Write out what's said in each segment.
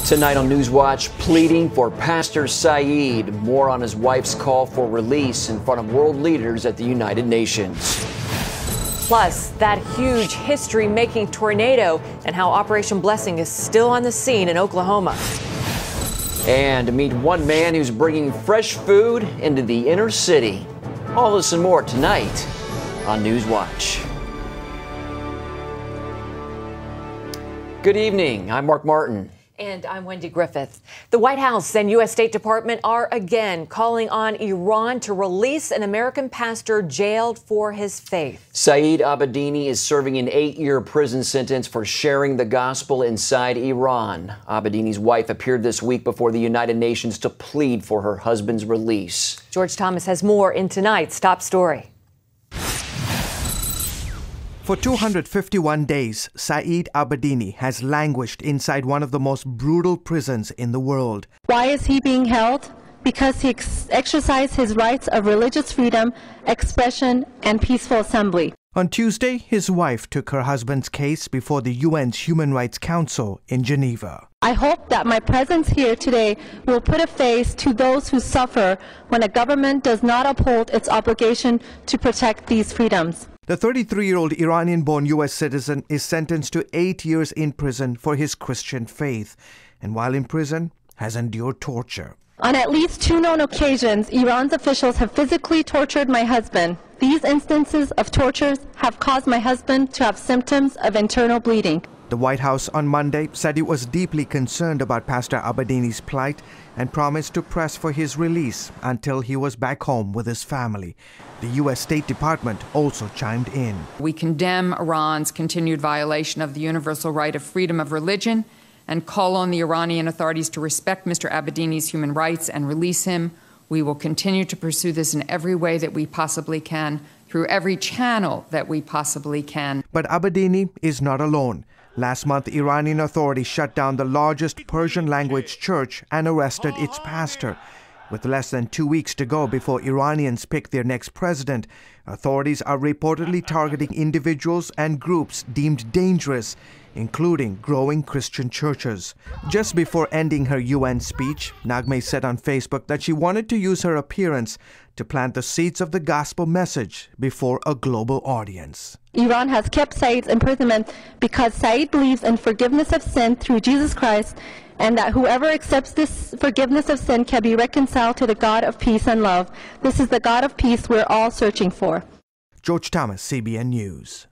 Tonight on NewsWatch, pleading for Pastor Saeed. More on his wife's call for release in front of world leaders at the United Nations. Plus, that huge history-making tornado and how Operation Blessing is still on the scene in Oklahoma. And meet one man who's bringing fresh food into the inner city. All this and more tonight on NewsWatch. Good evening. I'm Mark Martin. And I'm Wendy Griffith. The White House and U.S. State Department are again calling on Iran to release an American pastor jailed for his faith. Saeed Abedini is serving an 8-year prison sentence for sharing the gospel inside Iran. Abedini's wife appeared this week before the United Nations to plead for her husband's release. George Thomas has more in tonight's top story. For 251 days, Saeed Abedini has languished inside one of the most brutal prisons in the world. Why is he being held? Because he exercised his rights of religious freedom, expression, and peaceful assembly. On Tuesday, his wife took her husband's case before the UN's Human Rights Council in Geneva. I hope that my presence here today will put a face to those who suffer when a government does not uphold its obligation to protect these freedoms. The 33-year-old Iranian-born U.S. citizen is sentenced to 8 years in prison for his Christian faith, and while in prison, has endured torture. On at least 2 known occasions, Iran's officials have physically tortured my husband. These instances of tortures have caused my husband to have symptoms of internal bleeding. The White House on Monday said it was deeply concerned about Pastor Abedini's plight and promised to press for his release until he was back home with his family. The U.S. State Department also chimed in. We condemn Iran's continued violation of the universal right of freedom of religion and call on the Iranian authorities to respect Mr. Abedini's human rights and release him. We will continue to pursue this in every way that we possibly can, through every channel that we possibly can. But Abedini is not alone. Last month, Iranian authorities shut down the largest Persian-language church and arrested its pastor. With less than 2 weeks to go before Iranians pick their next president, authorities are reportedly targeting individuals and groups deemed dangerous, including growing Christian churches. Just before ending her UN speech, Naghmeh said on Facebook that she wanted to use her appearance to plant the seeds of the gospel message before a global audience. Iran has kept Saeed's imprisonment because Saeed believes in forgiveness of sin through Jesus Christ, and that whoever accepts this forgiveness of sin can be reconciled to the God of peace and love. This is the God of peace we're all searching for. George Thomas, CBN News.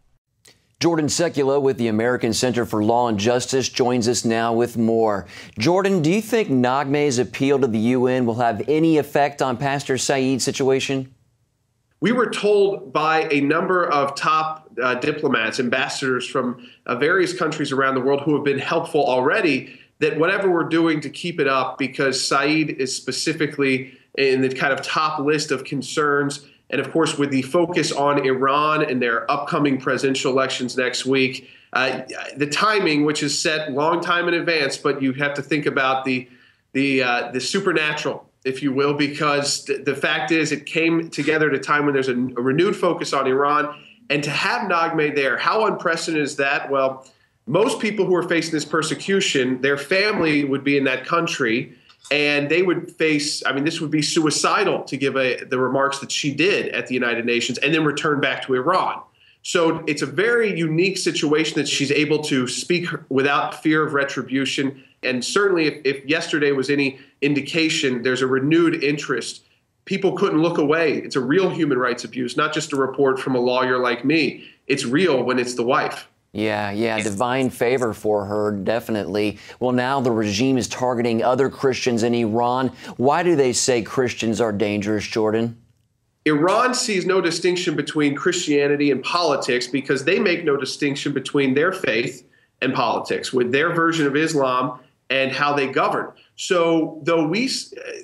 Jordan Sekulow with the American Center for Law and Justice joins us now with more. Jordan, do you think Naghmeh's appeal to the UN will have any effect on Pastor Saeed's situation? We were told by a number of top diplomats, ambassadors from various countries around the world who have been helpful already, that whatever we're doing to keep it up, because Saeed is specifically in the kind of top list of concerns. And of course, with the focus on Iran and their upcoming presidential elections next week, the timing, which is set long time in advance, but you have to think about the supernatural, if you will, because the fact is it came together at a time when there's a renewed focus on Iran. And to have Naghmeh there, how unprecedented is that? Well, most people who are facing this persecution, their family would be in that country, and they would face, this would be suicidal to give the remarks that she did at the United Nations and then return back to Iran. So it's a very unique situation that she's able to speak without fear of retribution. And certainly if yesterday was any indication, there's a renewed interest. People couldn't look away. It's a real human rights abuse, not just a report from a lawyer like me. It's real when it's the wife. Yeah, divine favor for her, definitely. Well, now the regime is targeting other Christians in Iran. Why do they say Christians are dangerous, Jordan? Iran sees no distinction between Christianity and politics because they make no distinction between their faith and politics, with their version of Islam and how they govern. So though we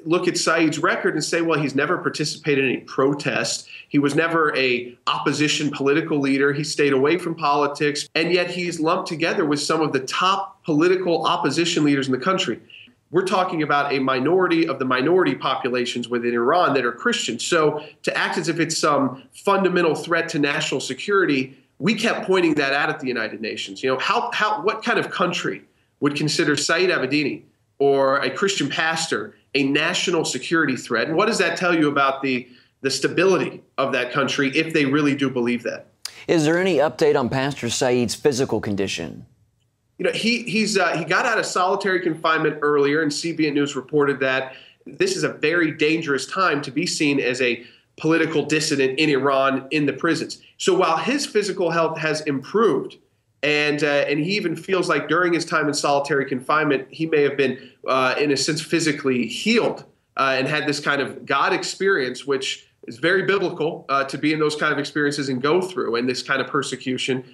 look at Saeed's record and say, well, he's never participated in any protest, he was never a opposition political leader, he stayed away from politics, and yet he's lumped together with some of the top political opposition leaders in the country. We're talking about a minority of the minority populations within Iran that are Christian. So to act as if it's some fundamental threat to national security, we kept pointing that out at the United Nations. You know, what kind of country would consider Saeed Abedini or a Christian pastor a national security threat? And what does that tell you about the stability of that country if they really do believe that? Is there any update on Pastor Saeed's physical condition? You know, he got out of solitary confinement earlier, and CBN News reported that this is a very dangerous time to be seen as a political dissident in Iran in the prisons. So while his physical health has improved, and he even feels like during his time in solitary confinement, he may have been, in a sense, physically healed and had this kind of God experience, which is very biblical to be in those kind of experiences and go through, and this kind of persecution.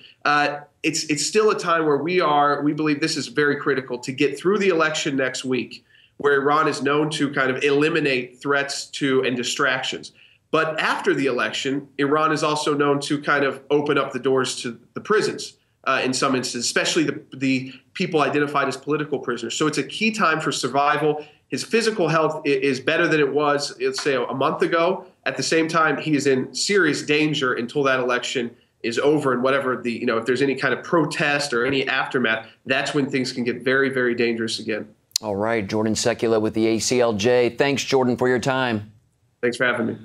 It's still a time where we believe this is very critical to get through the election next week, where Iran is known to kind of eliminate threats to and distractions. But after the election, Iran is also known to kind of open up the doors to the prisons in some instances, especially the people identified as political prisoners. So it's a key time for survival. His physical health is better than it was, let's say, a month ago. At the same time, he is in serious danger until that election is over, and whatever if there's any kind of protest or any aftermath, that's when things can get very, very dangerous again. All right, Jordan Sekulow with the ACLJ. Thanks, Jordan, for your time. Thanks for having me.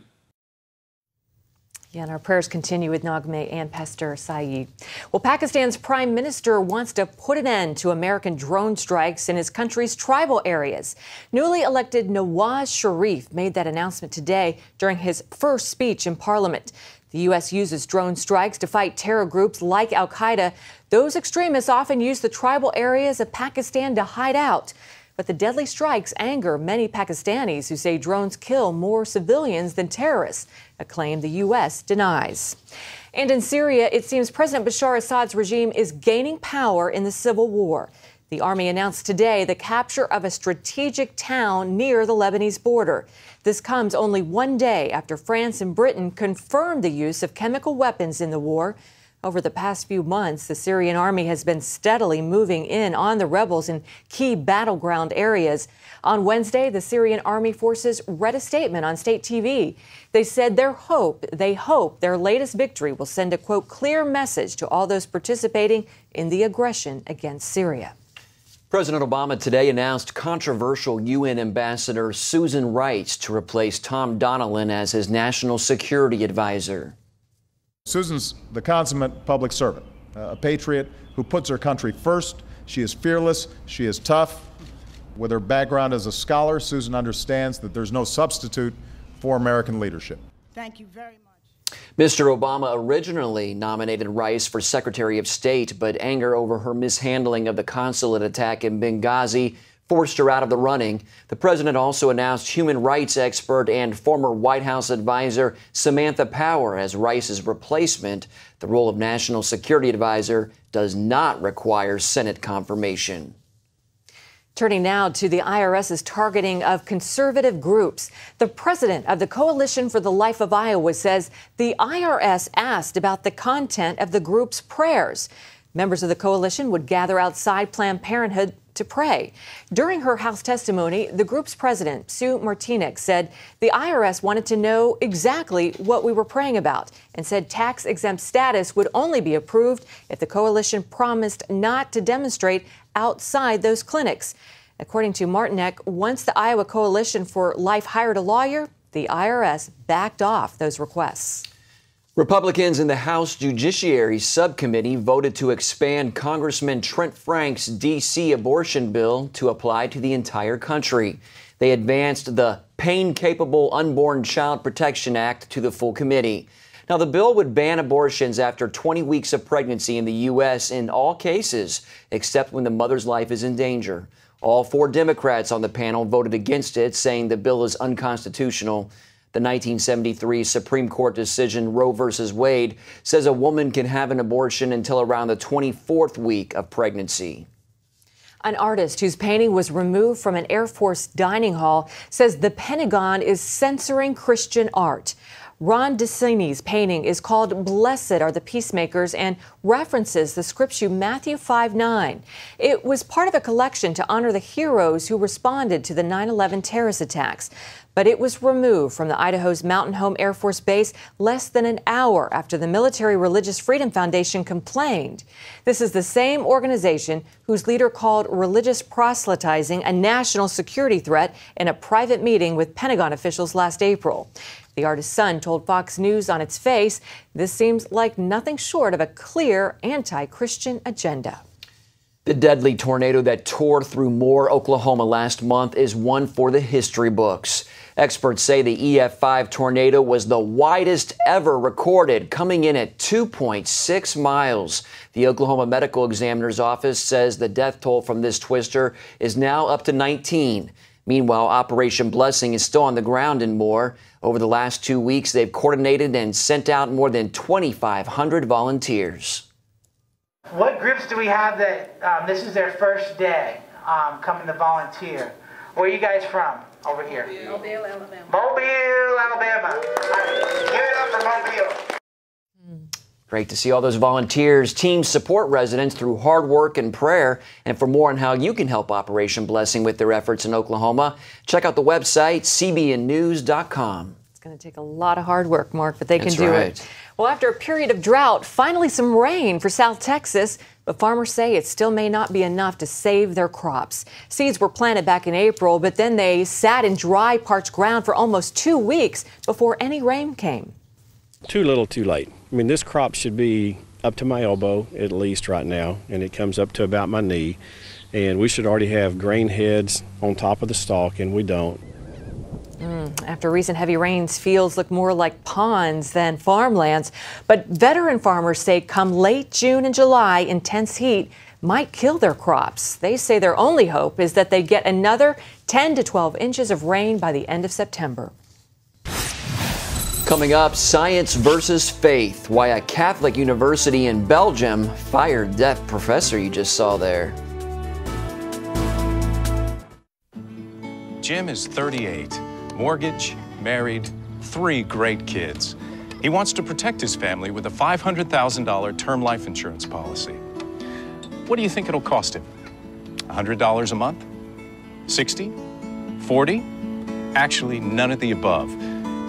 Yeah, and our prayers continue with Naghmeh and Pastor Saeed. Well, Pakistan's prime minister wants to put an end to American drone strikes in his country's tribal areas. Newly elected Nawaz Sharif made that announcement today during his first speech in Parliament. The U.S. uses drone strikes to fight terror groups like al-Qaeda. Those extremists often use the tribal areas of Pakistan to hide out. But the deadly strikes anger many Pakistanis who say drones kill more civilians than terrorists, a claim the U.S. denies. And in Syria, it seems President Bashar Assad's regime is gaining power in the civil war. The army announced today the capture of a strategic town near the Lebanese border. This comes only one day after France and Britain confirmed the use of chemical weapons in the war. Over the past few months, the Syrian army has been steadily moving in on the rebels in key battleground areas. On Wednesday, the Syrian army forces read a statement on state TV. They said they hope their latest victory will send a, quote, clear message to all those participating in the aggression against Syria. President Obama today announced controversial UN Ambassador Susan Rice to replace Tom Donilon as his national security advisor. Susan's the consummate public servant, a patriot who puts her country first. She is fearless. She is tough. With her background as a scholar, Susan understands that there's no substitute for American leadership. Thank you very much. Mr. Obama originally nominated Rice for Secretary of State, but anger over her mishandling of the consulate attack in Benghazi forced her out of the running. The president also announced human rights expert and former White House advisor Samantha Power as Rice's replacement. The role of national security advisor does not require Senate confirmation. Turning now to the IRS's targeting of conservative groups. The president of the Coalition for the Life of Iowa says the IRS asked about the content of the group's prayers. Members of the coalition would gather outside Planned Parenthood to pray. During her House testimony, the group's president, Sue Martinez, said the IRS wanted to know exactly what we were praying about and said tax-exempt status would only be approved if the coalition promised not to demonstrate outside those clinics. According to Martinez, once the Iowa Coalition for Life hired a lawyer, the IRS backed off those requests. Republicans in the House Judiciary Subcommittee voted to expand Congressman Trent Frank's D.C. abortion bill to apply to the entire country. They advanced the Pain-Capable Unborn Child Protection Act to the full committee. Now, the bill would ban abortions after 20 weeks of pregnancy in the U.S. in all cases, except when the mother's life is in danger. All 4 Democrats on the panel voted against it, saying the bill is unconstitutional. The 1973 Supreme Court decision Roe v. Wade says a woman can have an abortion until around the 24th week of pregnancy. An artist whose painting was removed from an Air Force dining hall says the Pentagon is censoring Christian art. Ron DeCini's painting is called Blessed Are the Peacemakers and references the scripture Matthew 5:9. It was part of a collection to honor the heroes who responded to the 9/11 terrorist attacks. but it was removed from the Idaho's Mountain Home Air Force Base less than an hour after the Military Religious Freedom Foundation complained. This is the same organization whose leader called religious proselytizing a national security threat in a private meeting with Pentagon officials last April. The artist's son told Fox News on its face, this seems like nothing short of a clear anti-Christian agenda. The deadly tornado that tore through Moore, Oklahoma last month is one for the history books. Experts say the EF5 tornado was the widest ever recorded, coming in at 2.6 miles. The Oklahoma Medical Examiner's Office says the death toll from this twister is now up to 19. Meanwhile, Operation Blessing is still on the ground in Moore. Over the last 2 weeks, they've coordinated and sent out more than 2,500 volunteers. What groups do we have that this is their first day coming to volunteer? Where are you guys from over here? Mobile, Alabama. Mobile, Alabama. All right, give it up for Mobile. Great to see all those volunteers. Teams support residents through hard work and prayer. And for more on how you can help Operation Blessing with their efforts in Oklahoma, check out the website, cbnnews.com. It's going to take a lot of hard work, Mark, but they can That's do right. it. Well, after a period of drought, finally some rain for South Texas, but farmers say it still may not be enough to save their crops. Seeds were planted back in April, but then they sat in dry, parched ground for almost 2 weeks before any rain came. Too little, too late. I mean, this crop should be up to my elbow at least right now, and it comes up to about my knee. And we should already have grain heads on top of the stalk, and we don't. After recent heavy rains, fields look more like ponds than farmlands. But veteran farmers say come late June and July, intense heat might kill their crops. They say their only hope is that they get another 10 to 12 inches of rain by the end of September. Coming up, science versus faith. Why a Catholic university in Belgium fired that professor you just saw there. Jim is 38, mortgage, married, 3 great kids. He wants to protect his family with a $500,000 term life insurance policy. What do you think it'll cost him? $100 a month? 60? 40? Actually, none of the above.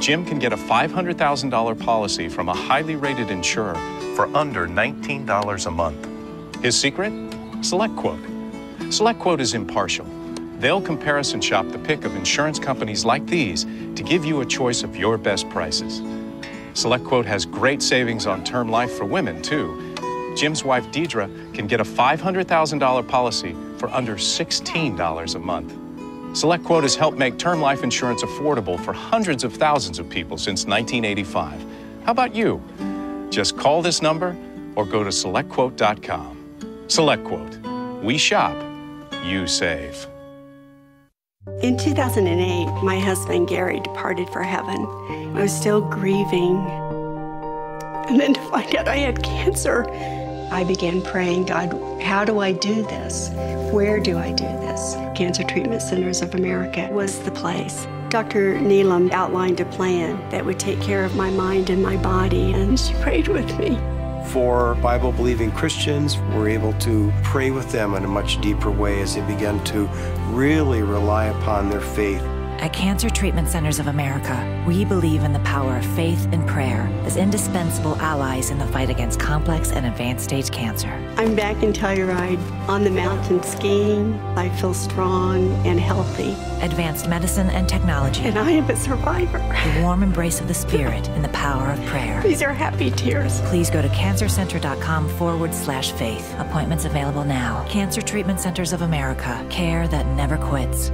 Jim can get a $500,000 policy from a highly rated insurer for under $19 a month. His secret? SelectQuote. SelectQuote is impartial. They'll comparison shop the pick of insurance companies like these to give you a choice of your best prices. SelectQuote has great savings on term life for women, too. Jim's wife, Deidre, can get a $500,000 policy for under $16 a month. SelectQuote has helped make term life insurance affordable for hundreds of thousands of people since 1985. How about you? Just call this number or go to SelectQuote.com. SelectQuote. We shop, you save. In 2008, my husband Gary departed for heaven. I was still grieving. And then to find out I had cancer, I began praying, God, how do I do this? Where do I do this? Cancer Treatment Centers of America was the place. Dr. Donilon outlined a plan that would take care of my mind and my body, and she prayed with me. For Bible-believing Christians, we're able to pray with them in a much deeper way as they begin to really rely upon their faith. At Cancer Treatment Centers of America, we believe in the power of faith and prayer as indispensable allies in the fight against complex and advanced stage cancer. I'm back in Telluride on the mountain skiing. I feel strong and healthy. Advanced medicine and technology. And I am a survivor. The warm embrace of the spirit and the power of prayer. These are happy tears. Please go to cancercenter.com/faith. Appointments available now. Cancer Treatment Centers of America. Care that never quits.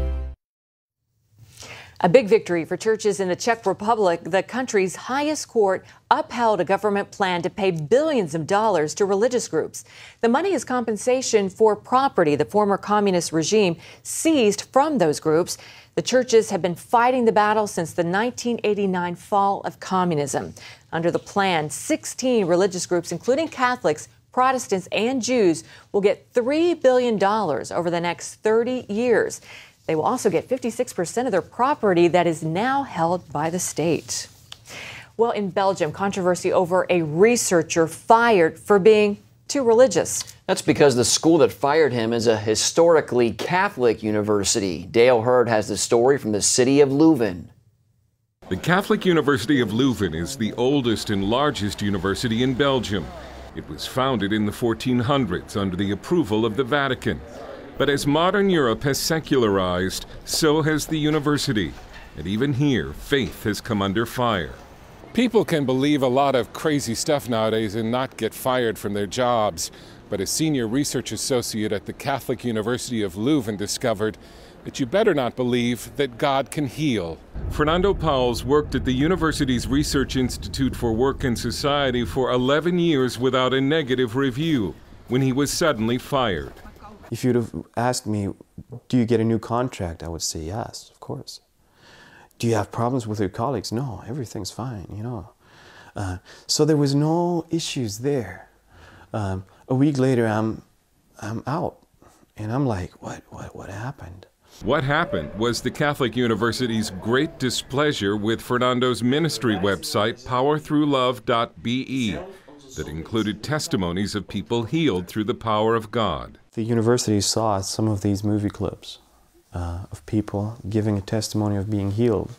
A big victory for churches in the Czech Republic. The country's highest court upheld a government plan to pay billions of dollars to religious groups. The money is compensation for property the former communist regime seized from those groups. The churches have been fighting the battle since the 1989 fall of communism. Under the plan, 16 religious groups, including Catholics, Protestants, and Jews, will get $3 billion over the next 30 years. They will also get 56% of their property that is now held by the state. Well, in Belgium, controversy over a researcher fired for being too religious. That's because the school that fired him is a historically Catholic university. Dale Hurd has the story from the city of Leuven. The Catholic University of Leuven is the oldest and largest university in Belgium. It was founded in the 1400s under the approval of the Vatican. But as modern Europe has secularized, so has the university. And even here, faith has come under fire. People can believe a lot of crazy stuff nowadays and not get fired from their jobs. But a senior research associate at the Catholic University of Leuven discovered that you better not believe that God can heal. Fernando Pauls worked at the university's Research Institute for Work and Society for 11 years without a negative review, when he was suddenly fired. If you'd have asked me, do you get a new contract? I would say yes, of course. Do you have problems with your colleagues? No, everything's fine, you know. So there was no issues there. A week later, I'm out, and I'm like, what happened? What happened was the Catholic University's great displeasure with Fernando's ministry website, powerthroughlove.be, that included testimonies of people healed through the power of God. The university saw some of these movie clips of people giving a testimony of being healed,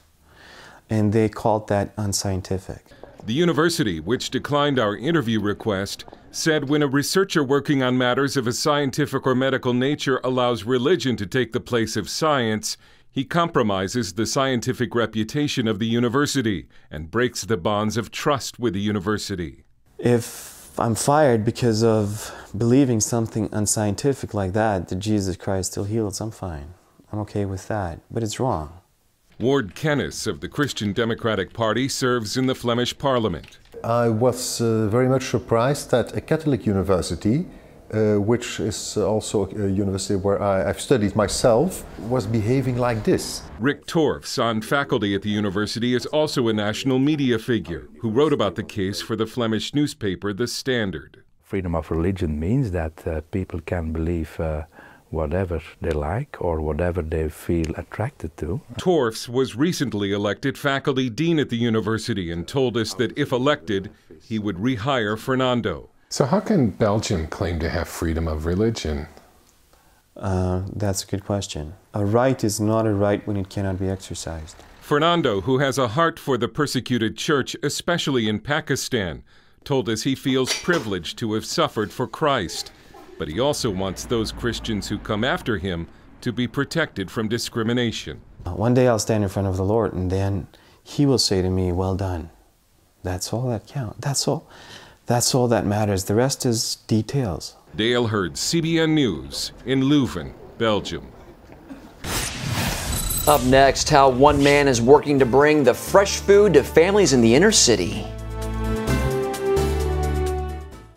and they called that unscientific. The university, which declined our interview request, said when a researcher working on matters of a scientific or medical nature allows religion to take the place of science, he compromises the scientific reputation of the university and breaks the bonds of trust with the university. If I'm fired because of believing something unscientific like that Jesus Christ still heals, I'm fine. I'm okay with that, but it's wrong. Ward Kennis of the Christian Democratic Party serves in the Flemish Parliament. I was very much surprised that a Catholic university, which is also a university where I've studied myself, was behaving like this. Rick Torfs, on faculty at the university, is also a national media figure who wrote about the case for the Flemish newspaper The Standard. Freedom of religion means that people can believe whatever they like or whatever they feel attracted to. Torfs was recently elected faculty dean at the university and told us that if elected, he would rehire Fernando. So how can Belgium claim to have freedom of religion? That's a good question. A right is not a right when it cannot be exercised. Fernando, who has a heart for the persecuted church, especially in Pakistan, told us he feels privileged to have suffered for Christ. But he also wants those Christians who come after him to be protected from discrimination. One day I'll stand in front of the Lord, and then he will say to me, well done. That's all that counts. That's all that matters. The rest is details. Dale Hurd, CBN News in Leuven, Belgium. Up next, how one man is working to bring the fresh food to families in the inner city.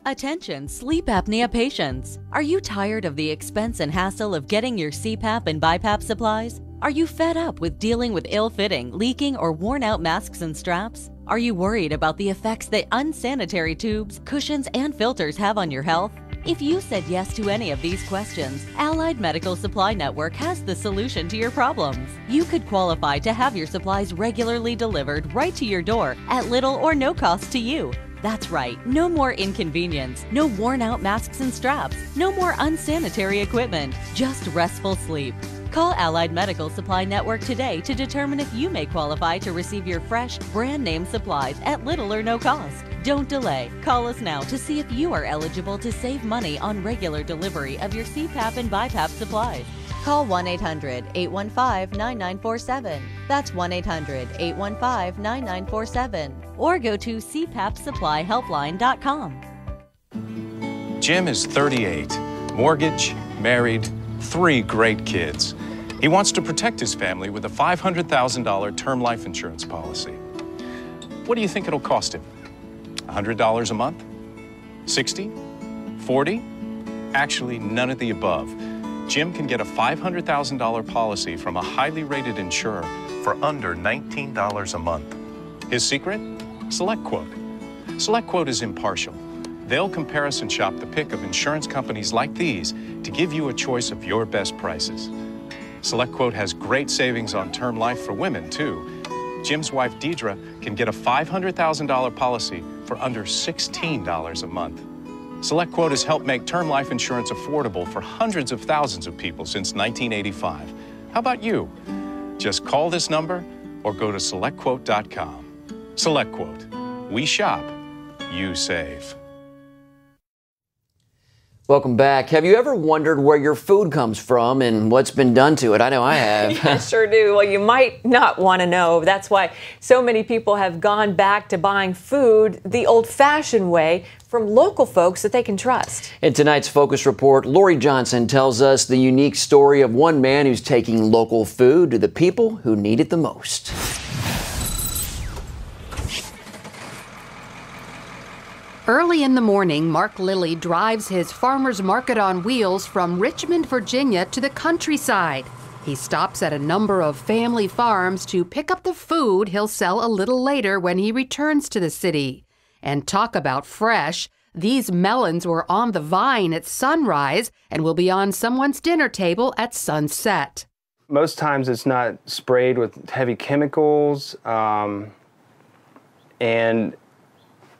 Attention sleep apnea patients. Are you tired of the expense and hassle of getting your CPAP and BiPAP supplies? Are you fed up with dealing with ill-fitting, leaking, or worn-out masks and straps? Are you worried about the effects that unsanitary tubes, cushions, and filters have on your health? If you said yes to any of these questions, Allied Medical Supply Network has the solution to your problems. You could qualify to have your supplies regularly delivered right to your door at little or no cost to you. That's right, no more inconvenience, no worn-out masks and straps, no more unsanitary equipment, just restful sleep. Call Allied Medical Supply Network today to determine if you may qualify to receive your fresh, brand-name supplies at little or no cost. Don't delay. Call us now to see if you are eligible to save money on regular delivery of your CPAP and BiPAP supplies. Call 1-800-815-9947. That's 1-800-815-9947. Or go to cpapsupplyhelpline.com. Jim is 38, mortgage, married, 3 great kids. He wants to protect his family with a $500,000 term life insurance policy. What do you think it'll cost him? $100 a month? 60? 40? Actually, none of the above. Jim can get a $500,000 policy from a highly rated insurer for under $19 a month. His secret? SelectQuote. SelectQuote is impartial. They'll comparison shop the pick of insurance companies like these to give you a choice of your best prices. SelectQuote has great savings on term life for women, too. Jim's wife, Deidre, can get a $500,000 policy for under $16 a month. SelectQuote has helped make term life insurance affordable for hundreds of thousands of people since 1985. How about you? Just call this number, or go to SelectQuote.com. SelectQuote. We shop, you save. Welcome back. Have you ever wondered where your food comes from and what's been done to it? I know I have. I sure do. Well, you might not want to know. That's why so many people have gone back to buying food the old-fashioned way from local folks that they can trust. In tonight's Focus Report, Lori Johnson tells us the unique story of one man who's taking local food to the people who need it the most. Early in the morning, Mark Lilly drives his farmer's market on wheels from Richmond, Virginia to the countryside. He stops at a number of family farms to pick up the food he'll sell a little later when he returns to the city. And talk about fresh, these melons were on the vine at sunrise and will be on someone's dinner table at sunset. Most times it's not sprayed with heavy chemicals, and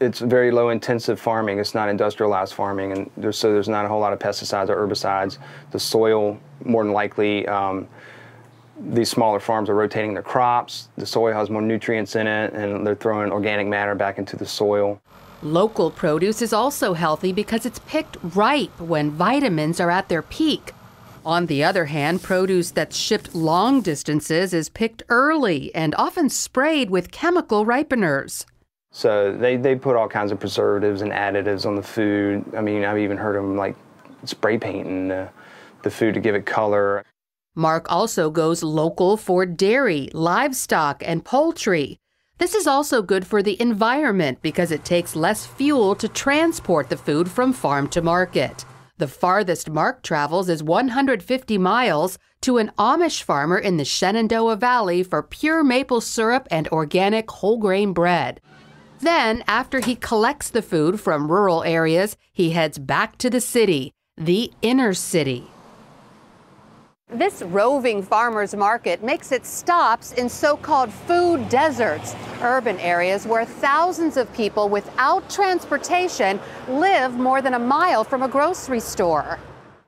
it's very low-intensive farming. It's not industrialized farming, and there's not a whole lot of pesticides or herbicides. The soil, more than likely, these smaller farms are rotating their crops. The soil has more nutrients in it, and they're throwing organic matter back into the soil. Local produce is also healthy because it's picked ripe when vitamins are at their peak. On the other hand, produce that's shipped long distances is picked early and often sprayed with chemical ripeners. So they put all kinds of preservatives and additives on the food. I mean, I've even heard of them like spray painting the food to give it color. Mark also goes local for dairy, livestock, and poultry. This is also good for the environment because it takes less fuel to transport the food from farm to market. The farthest Mark travels is 150 miles to an Amish farmer in the Shenandoah Valley for pure maple syrup and organic whole grain bread. Then, after he collects the food from rural areas, he heads back to the city, the inner city. This roving farmers market makes its stops in so-called food deserts, urban areas where thousands of people without transportation live more than a mile from a grocery store.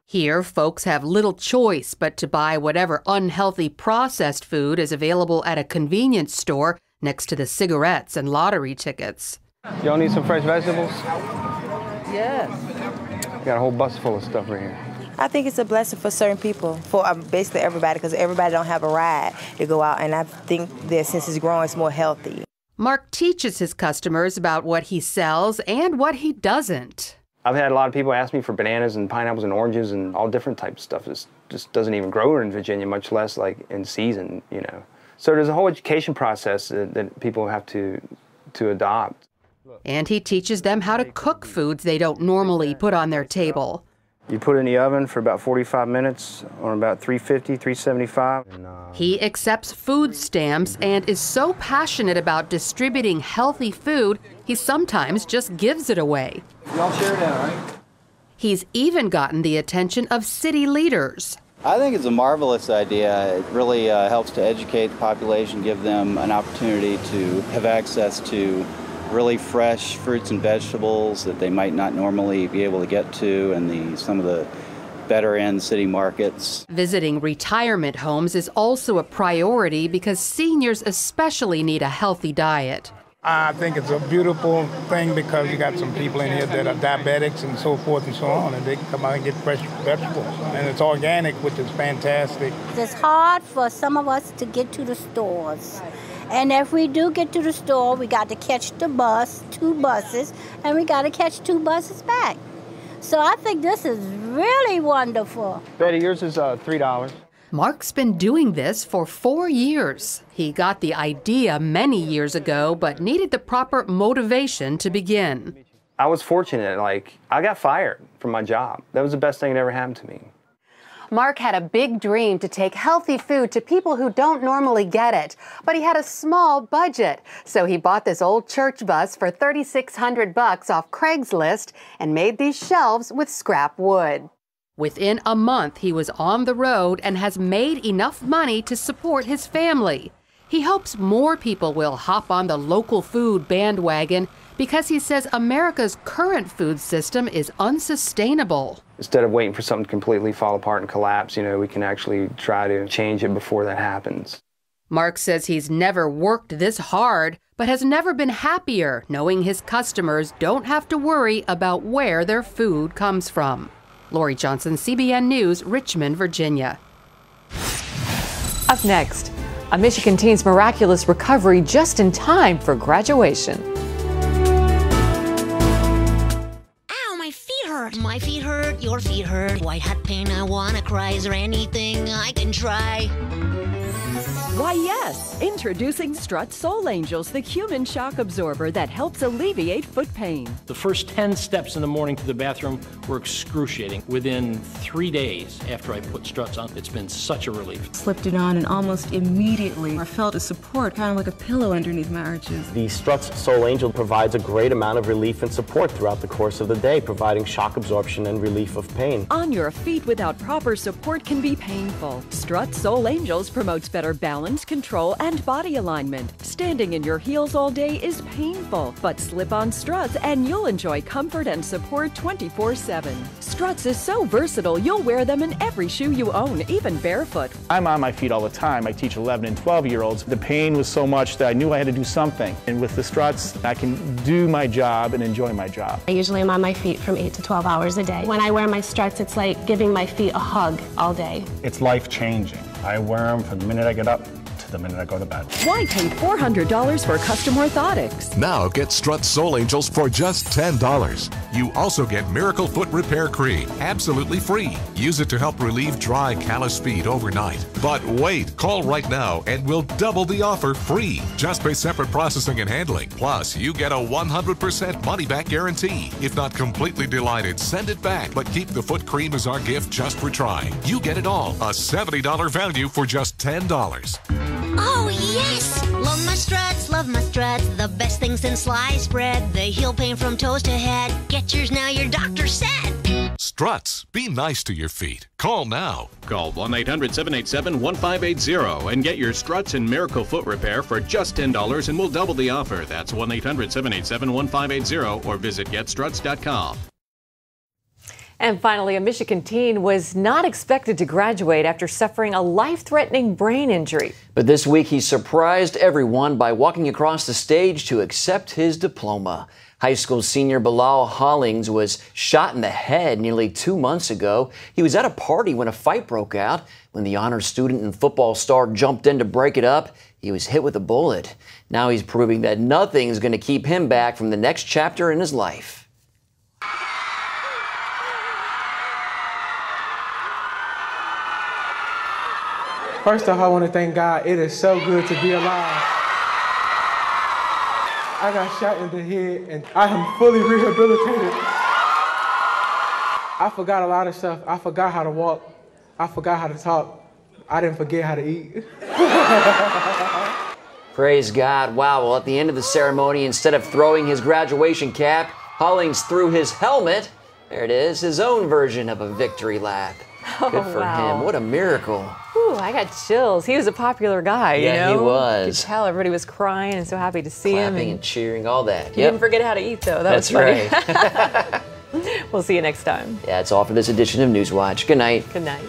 Here, folks have little choice but to buy whatever unhealthy processed food is available at a convenience store next to the cigarettes and lottery tickets. Y'all need some fresh vegetables? Yes. Got a whole bus full of stuff right here. I think it's a blessing for certain people, for basically everybody, because everybody don't have a ride to go out, and I think that since it's growing, it's more healthy. Mark teaches his customers about what he sells and what he doesn't. I've had a lot of people ask me for bananas and pineapples and oranges and all different types of stuff. It just doesn't even grow in Virginia, much less like in season, you know. So there's a whole education process that people have to adopt. And he teaches them how to cook foods they don't normally put on their table. You put it in the oven for about 45 minutes on about 350, 375. He accepts food stamps and is so passionate about distributing healthy food, he sometimes just gives it away. Y'all share that, right? He's even gotten the attention of city leaders. I think it's a marvelous idea. It really helps to educate the population, give them an opportunity to have access to really fresh fruits and vegetables that they might not normally be able to get to in some of the better end city markets. Visiting retirement homes is also a priority because seniors especially need a healthy diet. I think it's a beautiful thing because you got some people in here that are diabetics and so forth and so on, and they can come out and get fresh vegetables. And it's organic, which is fantastic. It's hard for some of us to get to the stores. And if we do get to the store, we got to catch the bus, 2 buses, and we got to catch 2 buses back. So I think this is really wonderful. Betty, yours is $3. Mark's been doing this for 4 years. He got the idea many years ago, but needed the proper motivation to begin. I was fortunate, I got fired from my job. That was the best thing that ever happened to me. Mark had a big dream to take healthy food to people who don't normally get it, but he had a small budget. So he bought this old church bus for $3,600 off Craigslist and made these shelves with scrap wood. Within a month, he was on the road and has made enough money to support his family. He hopes more people will hop on the local food bandwagon because he says America's current food system is unsustainable. Instead of waiting for something to completely fall apart and collapse, we can actually try to change it before that happens. Mark says he's never worked this hard, but has never been happier knowing his customers don't have to worry about where their food comes from. Lori Johnson, CBN News, Richmond, Virginia. Up next, a Michigan teen's miraculous recovery just in time for graduation. Ow, my feet hurt. My feet hurt, your feet hurt. White hot pain, I wanna cry. Is there anything I can try? Why, yes! Introducing Strut Soul Angels, the human shock absorber that helps alleviate foot pain. The first 10 steps in the morning to the bathroom were excruciating. Within 3 days after I put Struts on, it's been such a relief. Slipped it on and almost immediately I felt a support, kind of like a pillow underneath my arches. The Struts Soul Angel provides a great amount of relief and support throughout the course of the day, providing shock absorption and relief of pain. On your feet without proper support can be painful. Strut Soul Angels promotes better balance, control, and body alignment. Standing in your heels all day is painful, but slip on Struts and you'll enjoy comfort and support 24/7. Struts is so versatile, you'll wear them in every shoe you own, even barefoot. I'm on my feet all the time. I teach 11 and 12-year-olds. The pain was so much that I knew I had to do something. And with the Struts, I can do my job and enjoy my job. I usually am on my feet from 8 to 12 hours a day. When I wear my Struts, it's like giving my feet a hug all day. It's life-changing. I wear them from the minute I get up to the minute I go to bed. Why pay $400 for custom orthotics? Now get Strut Soul Angels for just $10. You also get Miracle Foot Repair Cream, absolutely free. Use it to help relieve dry, callous feet overnight. But wait, call right now and we'll double the offer free. Just pay separate processing and handling. Plus, you get a 100% money-back guarantee. If not completely delighted, send it back. But keep the foot cream as our gift just for trying. You get it all. A $70 value for just $10. Oh, yes! Love my Struts, love my Struts. The best thing since sliced bread. They heal pain from toes to head. Get yours now, your doctor said. Struts. Be nice to your feet. Call now. Call 1-800-787-1580 and get your Struts and Miracle Foot Repair for just $10 and we'll double the offer. That's 1-800-787-1580 or visit getstruts.com. And finally, a Michigan teen was not expected to graduate after suffering a life-threatening brain injury. But this week, he surprised everyone by walking across the stage to accept his diploma. High school senior Bilal Hollings was shot in the head nearly 2 months ago. He was at a party when a fight broke out. When the honor student and football star jumped in to break it up, he was hit with a bullet. Now he's proving that nothing is going to keep him back from the next chapter in his life. First off, I want to thank God. It is so good to be alive. I got shot in the head and I am fully rehabilitated. I forgot a lot of stuff. I forgot how to walk. I forgot how to talk. I didn't forget how to eat. Praise God. Wow. Well, at the end of the ceremony, instead of throwing his graduation cap, Hollings threw his helmet. There it is, his own version of a victory lap. Good for him. What a miracle. Ooh, I got chills. He was a popular guy, you know? Yeah, he was. You could tell everybody was crying and so happy to see him. Clapping and cheering, all that. He didn't forget how to eat, though. That was funny. That's right. We'll see you next time. Yeah, it's all for this edition of Newswatch. Good night. Good night.